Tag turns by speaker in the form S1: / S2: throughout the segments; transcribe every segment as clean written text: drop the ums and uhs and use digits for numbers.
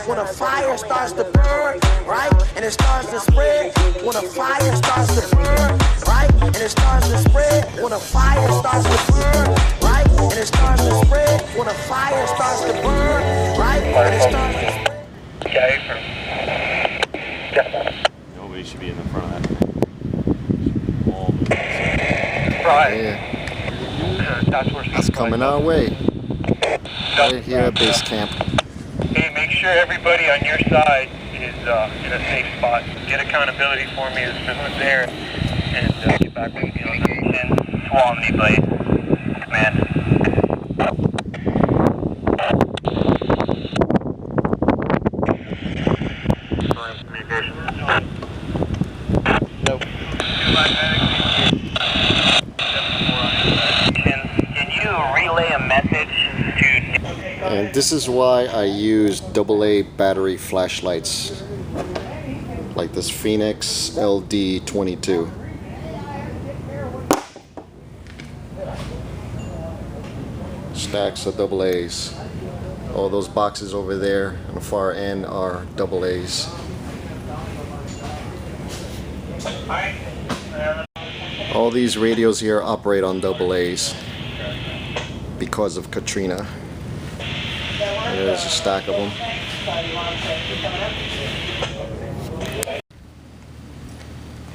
S1: when a fire starts to burn, right? And it starts to spread. When a fire starts to burn, right? And it starts to spread. When a fire starts to burn, right? And it starts to spread. When a fire starts to burn, right? And it starts to spread.
S2: Nobody should be in the front of that thing. All
S3: right.
S2: Yeah. That's coming our way. Right here at base camp.
S3: Hey, make sure everybody on your side is in a safe spot. Get accountability for me as soon as there, and get back with me on the Swamney Blade. Command. Nope. Can you relay a message to...
S2: And this is why I use AA battery flashlights like this Phoenix LD22. Stacks of AA's. All those boxes over there on the far end are AA's. All these radios here operate on AA's because of Katrina. There's a stack of them.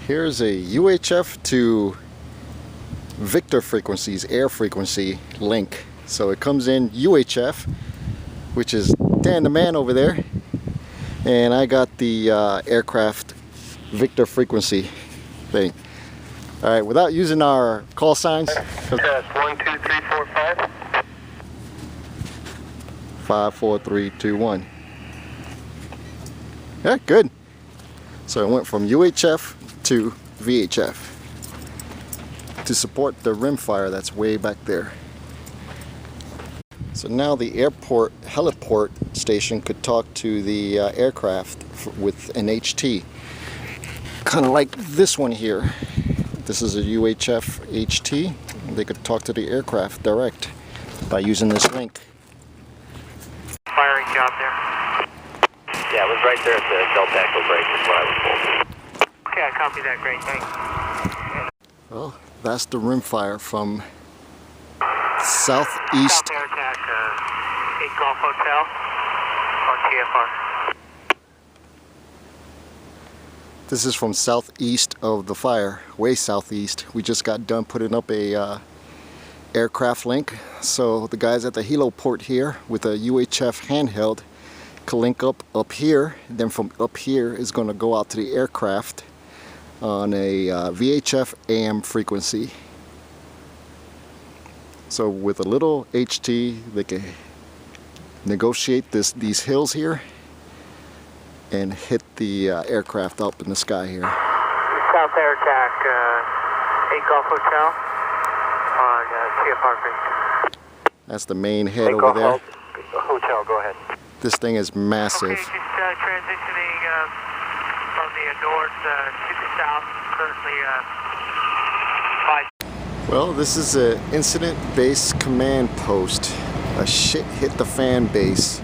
S2: Here's a UHF to Victor frequencies, air frequency link. So it comes in UHF, which is Dan the man over there, and I got the aircraft Victor frequency thing. All right, without using our call signs.
S3: 1, 2, 3, 4, 5.
S2: 5, 4, 3, 2, 1. Yeah, good. So it went from UHF to VHF to support the rimfire that's way back there. So now the airport heliport station could talk to the aircraft with an HT, kind of like this one here. This is a UHF HT. They could talk to the aircraft direct by using this link.
S3: Firing job there. Yeah, it was right there at the Delta Echo break is what I was told. Okay, I copy that. Great, thanks.
S2: Well, that's the rimfire from southeast.
S3: South Air Attack, 8 Golf Hotel on TFR.
S2: This is from southeast of the fire, way southeast. We just got done putting up a aircraft link, so the guys at the helo port here with a UHF handheld can link up here. Then from up here is going to go out to the aircraft on a VHF AM frequency. So with a little HT, they can negotiate these hills here and hit the aircraft up in the sky here.
S3: South Air Attack, 8 Golf Hotel on TFR break.
S2: That's the main head over there.
S3: Hotel, go ahead.
S2: This thing is massive.
S3: Okay, just transitioning from the north to the south, currently 5.
S2: Well, this is an incident-based command post. A shit hit the fan base.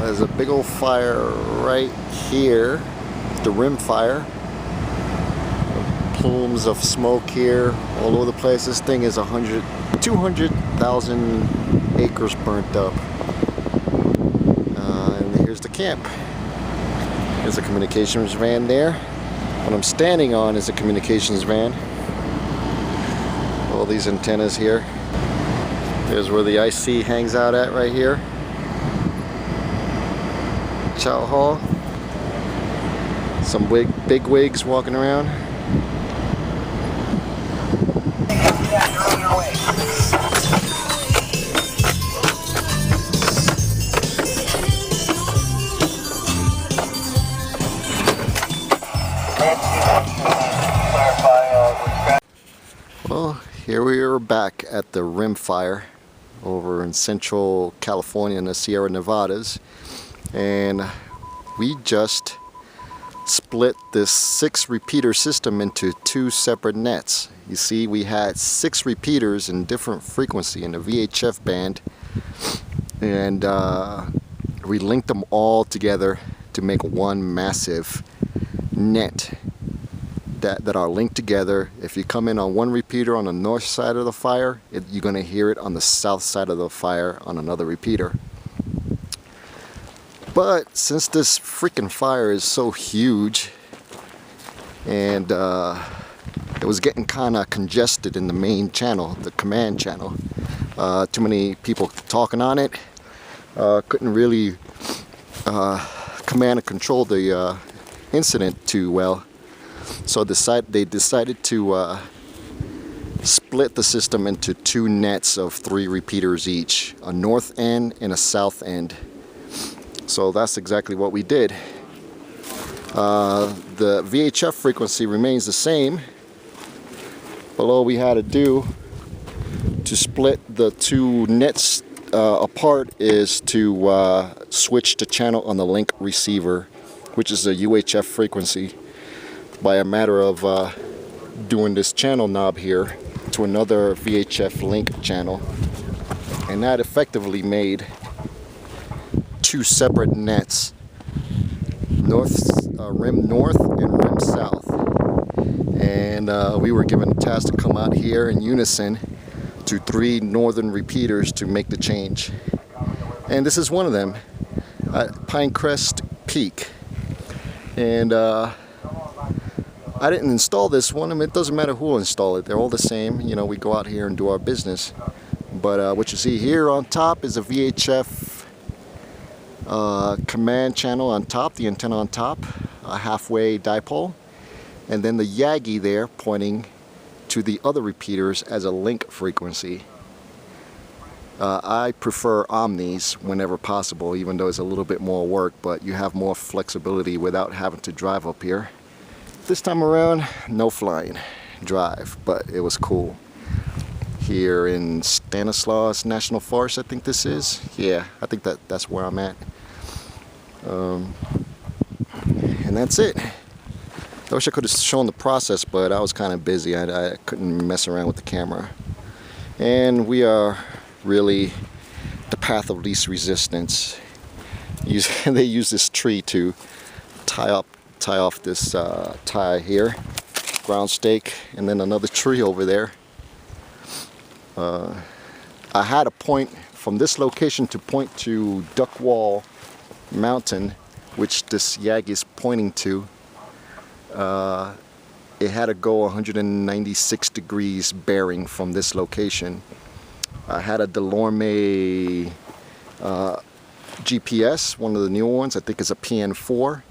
S2: There's a big old fire right here, the rim fire. Plumes of smoke here all over the place. This thing is 200,000 acres burnt up. And here's the camp. There's a communications van there. What I'm standing on is a communications van. All these antennas here. There's where the IC hangs out at right here. Chow hall. Some big wigs walking around. Well, here we are back at the rim fire over in central California in the Sierra Nevadas, and we just split this 6 repeater system into 2 separate nets. You see, we had 6 repeaters in different frequency in the VHF band, and we linked them all together to make one massive net that are linked together. If you come in on one repeater on the north side of the fire, you're going to hear it on the south side of the fire on another repeater. But since this freaking fire is so huge and it was getting kind of congested in the main channel, the command channel, too many people talking on it, couldn't really command and control the incident too well. So they decided to split the system into two nets of 3 repeaters each, a north end and a south end. So that's exactly what we did. The VHF frequency remains the same, but all we had to do to split the two nets apart is to switch the channel on the link receiver, which is a UHF frequency, by a matter of doing this channel knob here to another VHF link channel, and that effectively made 2 separate nets, rim north and rim south, and we were given a task to come out here in unison to 3 northern repeaters to make the change, and this is one of them at Pinecrest Peak. And I didn't install this one. I mean, it doesn't matter who will install it. They're all the same. You know, we go out here and do our business. But what you see here on top is a VHF command channel on top, the antenna on top, a halfway dipole, and then the Yagi there pointing to the other repeaters as a link frequency. I prefer omnis whenever possible, even though it's a little bit more work, but you have more flexibility without having to drive up here. This time around, no flying, drive, but it was cool. Here in Stanislaus National Forest, I think this is. Yeah, I think that's where I'm at. And that's it. I wish I could have shown the process, but I was kind of busy. I couldn't mess around with the camera. And we are really the path of least resistance. They use this tree to tie off this tie here, ground stake, and then another tree over there. I had a point from this location to point to Duckwall Mountain, which this Yagi is pointing to. It had to go 196 degrees bearing from this location. I had a Delorme GPS, one of the newer ones. I think it's a PN4.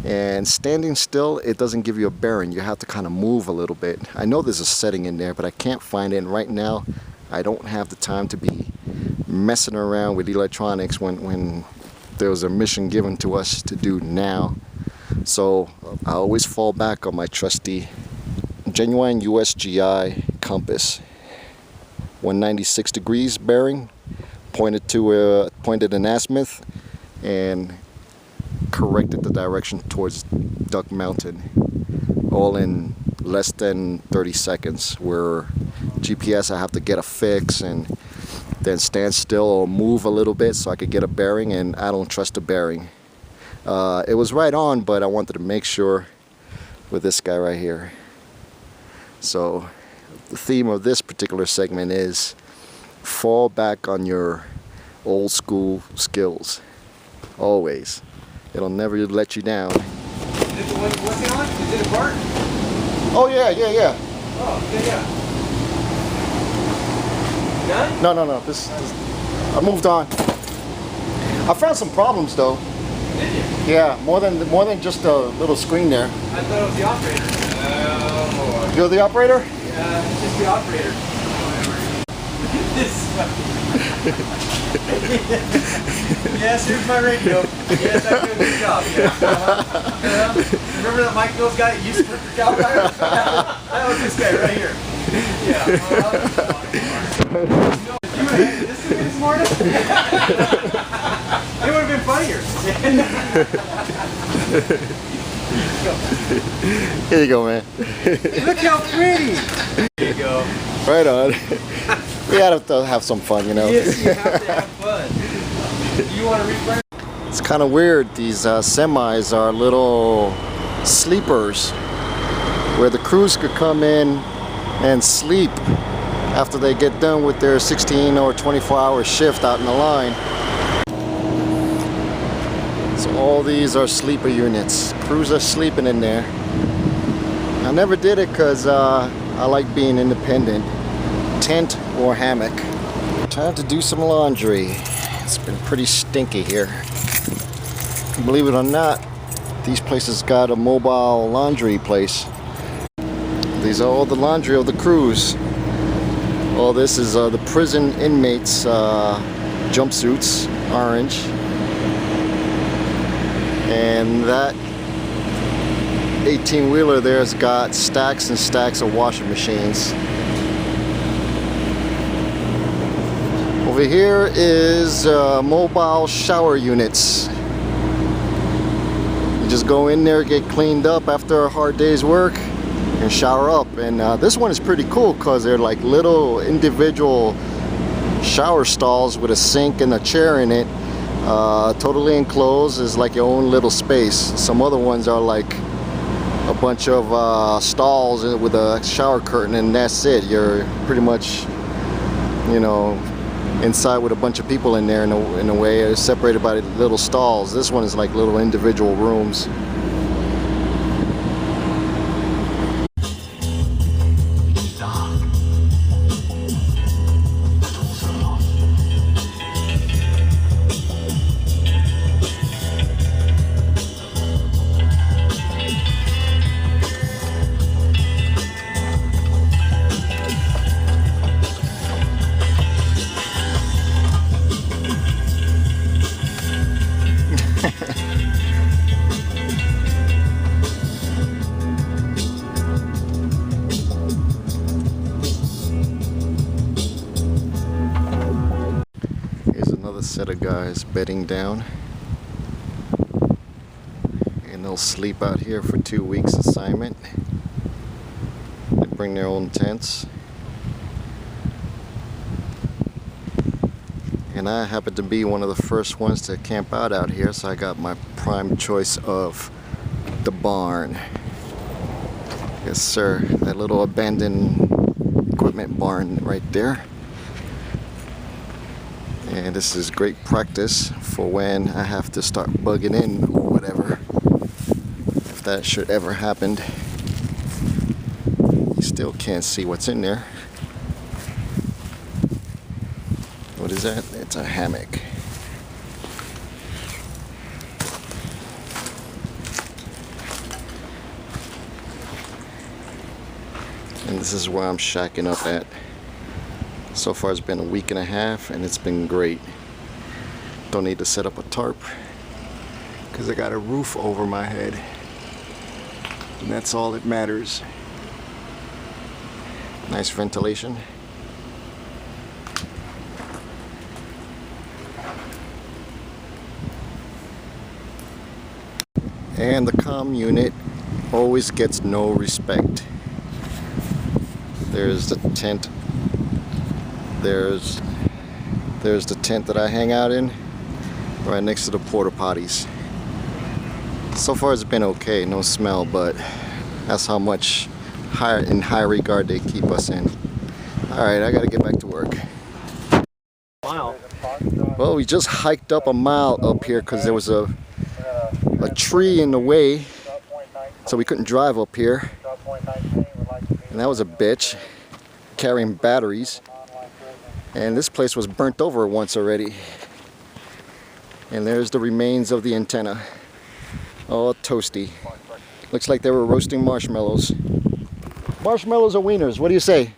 S2: And standing still, it doesn't give you a bearing. You have to kind of move a little bit. I know there's a setting in there, but I can't find it. And right now, I don't have the time to be messing around with electronics when there was a mission given to us to do now. So I always fall back on my trusty genuine USGI compass. 196 degrees bearing, pointed in azimuth, and corrected the direction towards Duck Mountain, all in less than 30 seconds. Where GPS, I have to get a fix and then stand still or move a little bit so I could get a bearing, and I don't trust the bearing. It was right on, but I wanted to make sure with this guy right here. So the theme of this particular segment is fall back on your old school skills. Always. It'll never let you down.
S4: Is it the one you're working on? Is it a part?
S2: Oh yeah.
S4: Oh, yeah. Done?
S2: No. This I moved on. I found some problems though.
S4: Did you?
S2: Yeah, more than just a little screen there.
S4: I thought it was the operator. Oh.
S2: You're the operator?
S4: Yeah, it's just the operator. Yes, here's my radio. Yes, I do a good job. Yes. Remember that Mike Mills guy that used to work for Cal Fire? That was this guy right here. Yeah. You would have handed this to me this morning? It would have been funnier.
S2: Here you go, man.
S4: Look how pretty. There you go.
S2: Right on. We had to have some fun, you know.
S4: Yes, you have to have fun. Do you want to refresh?
S2: It's kind of weird. These semis are little sleepers where the crews could come in and sleep after they get done with their 16 or 24-hour shift out in the line. So all these are sleeper units. Crews are sleeping in there. I never did it because I like being independent. Tent or hammock. Time to do some laundry. It's been pretty stinky here. Believe it or not, these places got a mobile laundry place. These are all the laundry of the crews. All this is the prison inmates jumpsuits, orange. And that 18-wheeler there's got stacks and stacks of washing machines. Over here is mobile shower units. You just go in there, get cleaned up after a hard day's work, and shower up. And this one is pretty cool because they're like little individual shower stalls with a sink and a chair in it. Totally enclosed, is like your own little space. Some other ones are like a bunch of stalls with a shower curtain, and that's it. You're pretty much, you know, inside with a bunch of people in there in a way. It's separated by little stalls. This one is like little individual rooms. Set of guys bedding down, and they'll sleep out here for 2 weeks assignment. They bring their own tents, and I happen to be one of the first ones to camp out here, so I got my prime choice of the barn. Yes sir, that little abandoned equipment barn right there. And this is great practice for when I have to start bugging in or whatever. If that should ever happen. You still can't see what's in there. What is that? It's a hammock. And this is where I'm shacking up at. So far it's been a week and a half and it's been great. Don't need to set up a tarp because I got a roof over my head, and that's all that matters. Nice ventilation. And the comm unit always gets no respect. There's the tent. There's the tent that I hang out in, right next to the porta potties. So far it's been okay, no smell, but that's how much in high regard they keep us in. Alright, I gotta get back to work.
S4: Mile.
S2: Well, we just hiked up a mile up here because there was a tree in the way, so we couldn't drive up here. And that was a bitch, carrying batteries. And this place was burnt over once already. And there's the remains of the antenna. All toasty. Looks like they were roasting marshmallows. Marshmallows or wieners? What do you say?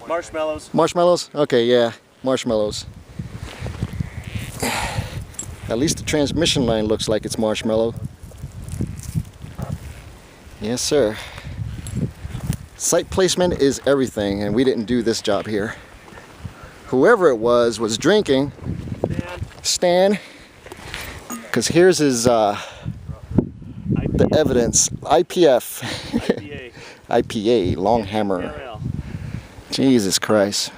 S4: Marshmallows.
S2: Marshmallows? Okay, yeah. Marshmallows. At least the transmission line looks like it's marshmallow. Yes, sir. Site placement is everything, and we didn't do this job here. Whoever it was drinking. Stan. Because here's his the evidence. IPF.
S4: IPA.
S2: IPA, long hammer. Jesus Christ.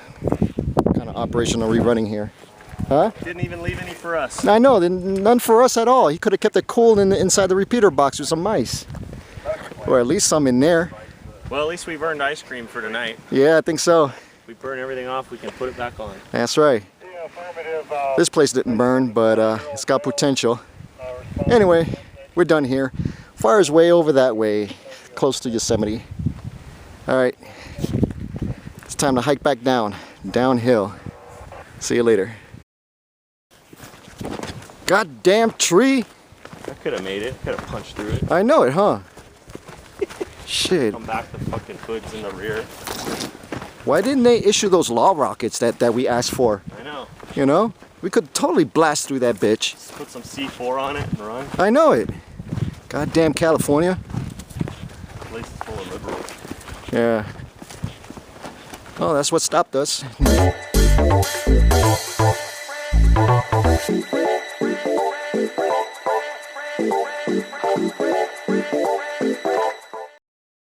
S2: What kind of operation are we running here? Huh?
S5: Didn't even leave any for us.
S2: I know, none for us at all. He could have kept it cool inside the repeater box with some mice. Or at least some in there.
S5: Well, at least we've earned ice cream for tonight.
S2: Yeah, I think so.
S5: If we burn everything off, we can put it back on.
S2: That's right. This place didn't burn, but it's got potential. Anyway, we're done here. Fire's way over that way, close to Yosemite. Alright, it's time to hike back downhill. See you later. Goddamn tree!
S5: I could have made it. Could have punched through it.
S2: I know it, huh? Shit.
S5: Come back, the fucking hood's in the rear.
S2: Why didn't they issue those law rockets that we asked for?
S5: I know.
S2: You know? We could totally blast through that bitch.
S5: Just put some C4 on it and run.
S2: I know it. Goddamn California.
S5: The place is full of liberals.
S2: Yeah. Oh, that's what stopped us.